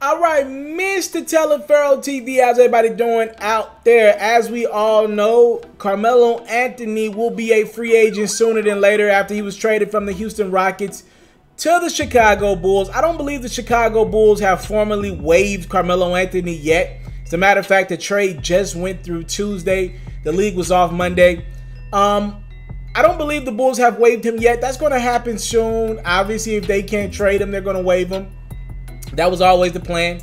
All right, Mr. Teleferro TV, how's everybody doing out there? As we all know, Carmelo Anthony will be a free agent sooner than later after he was traded from the Houston Rockets to the Chicago Bulls. I don't believe the Chicago Bulls have formally waived Carmelo Anthony yet. As a matter of fact, the trade just went through Tuesday. The league was off Monday. I don't believe the Bulls have waived him yet. That's going to happen soon. Obviously, if they can't trade him, they're going to waive him. That was always the plan.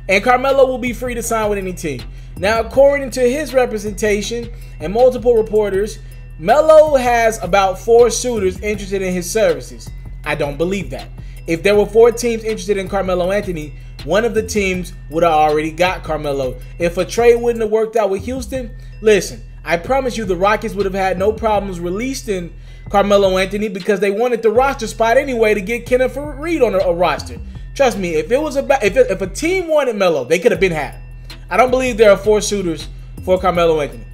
And Carmelo will be free to sign with any team. Now, according to his representation and multiple reporters, Melo has about 4 suitors interested in his services. I don't believe that. If there were 4 teams interested in Carmelo Anthony, one of the teams would have already got Carmelo. If a trade wouldn't have worked out with Houston, listen, I promise you the Rockets would have had no problems releasing Carmelo Anthony because they wanted the roster spot anyway to get Kenneth Reed on a roster. Trust me, if it was if a team wanted Melo, they could have been had. I don't believe there are 4 suitors for Carmelo Anthony.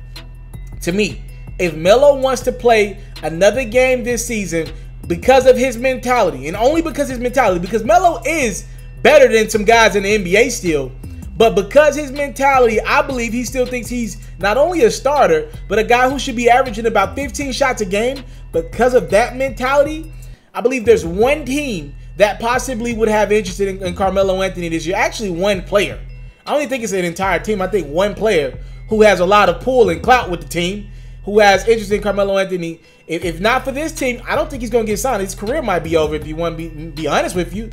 To me, if Melo wants to play another game this season because of his mentality, and only because his mentality, because Melo is better than some guys in the NBA still, but because his mentality, I believe he still thinks he's not only a starter, but a guy who should be averaging about 15 shots a game. Because of that mentality, I believe there's one team that possibly would have interest in Carmelo Anthony this year. Actually, one player. I don't even think it's an entire team. I think one player who has a lot of pull and clout with the team, who has interest in Carmelo Anthony. If not for this team, I don't think he's going to get signed. His career might be over, if you want to be honest with you.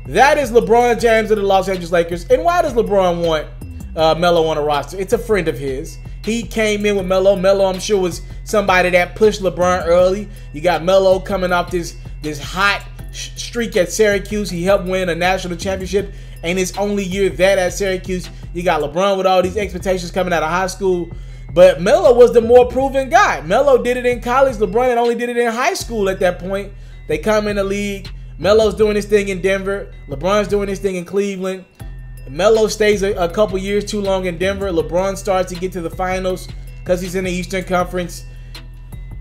That is LeBron James of the Los Angeles Lakers. And why does LeBron want Melo on a roster? It's a friend of his. He came in with Melo. Melo, I'm sure, was somebody that pushed LeBron early. You got Melo coming off this hot streak at Syracuse. He helped win a national championship, and his only year that at Syracuse. You got LeBron with all these expectations coming out of high school, but Melo was the more proven guy. Melo did it in college. LeBron had only did it in high school at that point. They come in the league. Melo's doing his thing in Denver. LeBron's doing his thing in Cleveland. Melo stays a couple years too long in Denver. LeBron starts to get to the finals because he's in the Eastern Conference.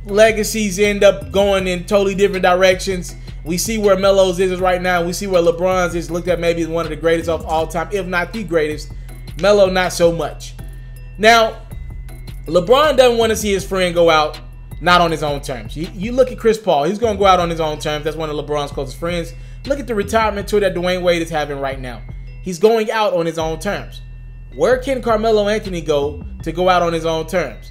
Legacies end up going in totally different directions. We see where Melo's is right now. We see where LeBron's is looked at maybe as one of the greatest of all time, if not the greatest. Melo, not so much. Now, LeBron doesn't want to see his friend go out not on his own terms. You look at Chris Paul. He's going to go out on his own terms. That's one of LeBron's closest friends. Look at the retirement tour that Dwayne Wade is having right now. He's going out on his own terms. Where can Carmelo Anthony go to go out on his own terms?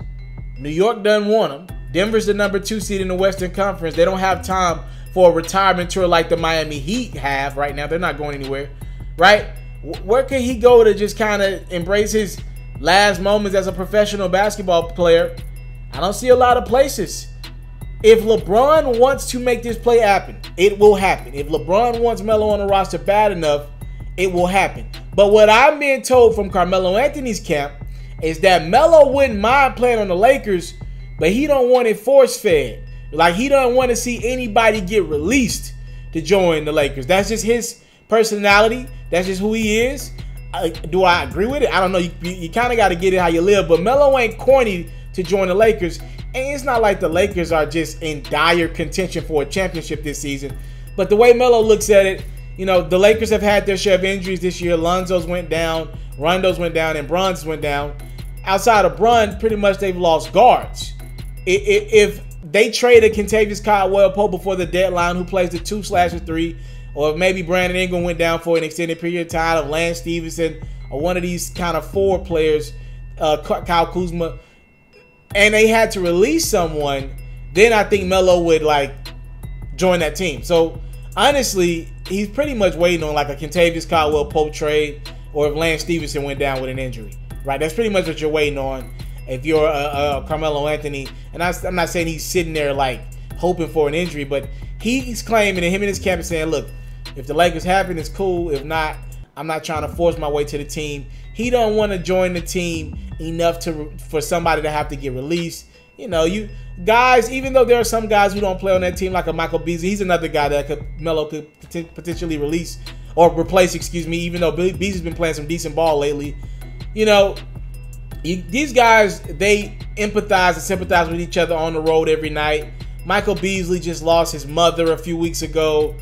New York doesn't want him. Denver's the number 2 seed in the Western Conference. They don't have time for a retirement tour like the Miami Heat have right now. They're not going anywhere, right? Where can he go to just kind of embrace his last moments as a professional basketball player? I don't see a lot of places. If LeBron wants to make this play happen, it will happen. If LeBron wants Melo on the roster bad enough, it will happen. But what I'm being told from Carmelo Anthony's camp is that Melo wouldn't mind playing on the Lakers, but he don't want it force-fed. Like, he doesn't want to see anybody get released to join the Lakers. That's just his personality. That's just who he is. Do I agree with it? I don't know. You kind of got to get it how you live. But Melo ain't corny to join the Lakers. And it's not like the Lakers are just in dire contention for a championship this season. But the way Melo looks at it, you know, the Lakers have had their share of injuries this year. Lonzo's went down, Rondo's went down, and Brun's went down. Outside of Brun, pretty much they've lost guards. If they traded Kentavious Caldwell-Pope before the deadline, who plays the 2/3, or maybe Brandon Ingram went down for an extended period of time, of Lance Stevenson, or one of these kind of 4 players, Kyle Kuzma, and they had to release someone, then I think Melo would like join that team. So honestly, he's pretty much waiting on like a Kentavious Caldwell-Pope trade, or if Lance Stevenson went down with an injury, right? That's pretty much what you're waiting on if you're Carmelo Anthony. And I'm not saying he's sitting there like hoping for an injury, but he's claiming, and him and his camp is saying, look, if the Lakers happen, it's cool. If not, I'm not trying to force my way to the team. He don't want to join the team enough for somebody to have to get released. You know, you guys, even though there are some guys who don't play on that team, like a Michael Beasley, he's another guy that Melo could potentially release or replace, excuse me, even though Beasley's been playing some decent ball lately. You know, these guys, they empathize and sympathize with each other on the road every night. Michael Beasley just lost his mother a few weeks ago.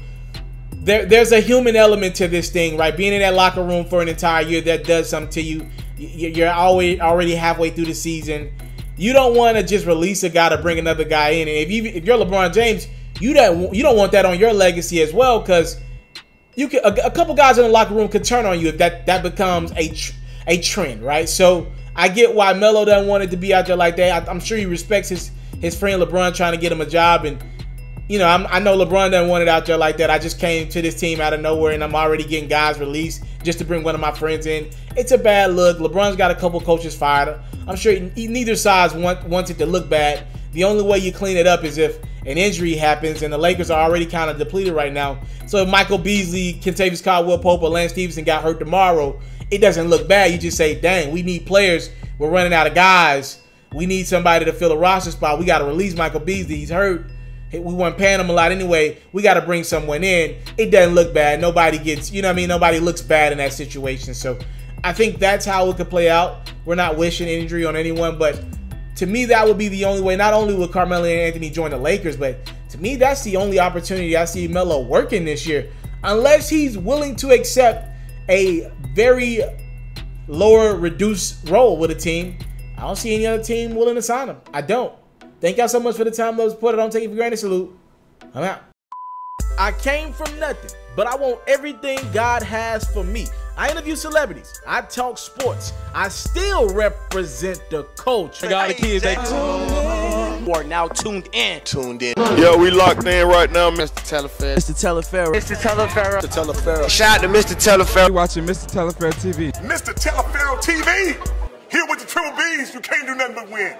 there's a human element to this thing, right? Being in that locker room for an entire year, that does something to you. You're already halfway through the season. You don't want to just release a guy to bring another guy in. And if you're LeBron James, you don't want that on your legacy as well, because you could, a couple guys in the locker room could turn on you if that becomes a trend, right? So I get why Melo doesn't want it to be out there like that. I'm sure he respects his friend LeBron trying to get him a job, and you know, I know LeBron doesn't want it out there like that. I just came to this team out of nowhere, and I'm already getting guys released just to bring one of my friends in. It's a bad look. LeBron's got a couple coaches fired. I'm sure neither side wants it to look bad. The only way you clean it up is if an injury happens, and the Lakers are already kind of depleted right now. So if Michael Beasley, Kentavious Caldwell-Pope, or Lance Stevenson got hurt tomorrow, it doesn't look bad. You just say, dang, we need players. We're running out of guys. We need somebody to fill a roster spot. We got to release Michael Beasley. He's hurt. We weren't paying him a lot anyway. We got to bring someone in. It doesn't look bad. Nobody gets, you know what I mean? Nobody looks bad in that situation. So I think that's how it could play out. We're not wishing injury on anyone, but to me, that would be the only way. Not only would Carmelo and Anthony join the Lakers, but to me, that's the only opportunity I see Melo working this year. Unless he's willing to accept a very lower, reduced role with a team, I don't see any other team willing to sign him. I don't. Thank y'all so much for the time, Lowe's Porter. Don't take it for granted. Salute. I'm out. I came from nothing, but I want everything God has for me. I interview celebrities. I talk sports. I still represent the culture. I got the kids. They are now tuned in. Yo, we locked in right now, Mr. Telefair. Mr. Telefair. Mr. Telefair. Mr. Telefair. Shout out to Mr. Telefair. You're watching Mr. Telefair TV. Mr. Telefair TV. Here with the Triple B's, you can't do nothing but win.